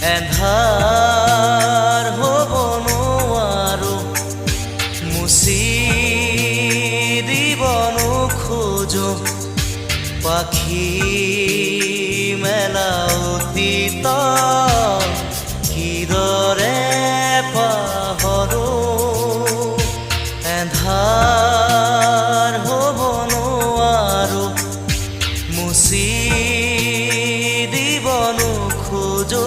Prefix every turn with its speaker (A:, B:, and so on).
A: এন্ধাৰ হ'ব নোৱাৰো মুচি দিব নোখোজো পাখি মেলা অতীত কিদৰে পাহৰো এন্ধাৰ হ'ব নোৱাৰো মুচি দিব নোখোজো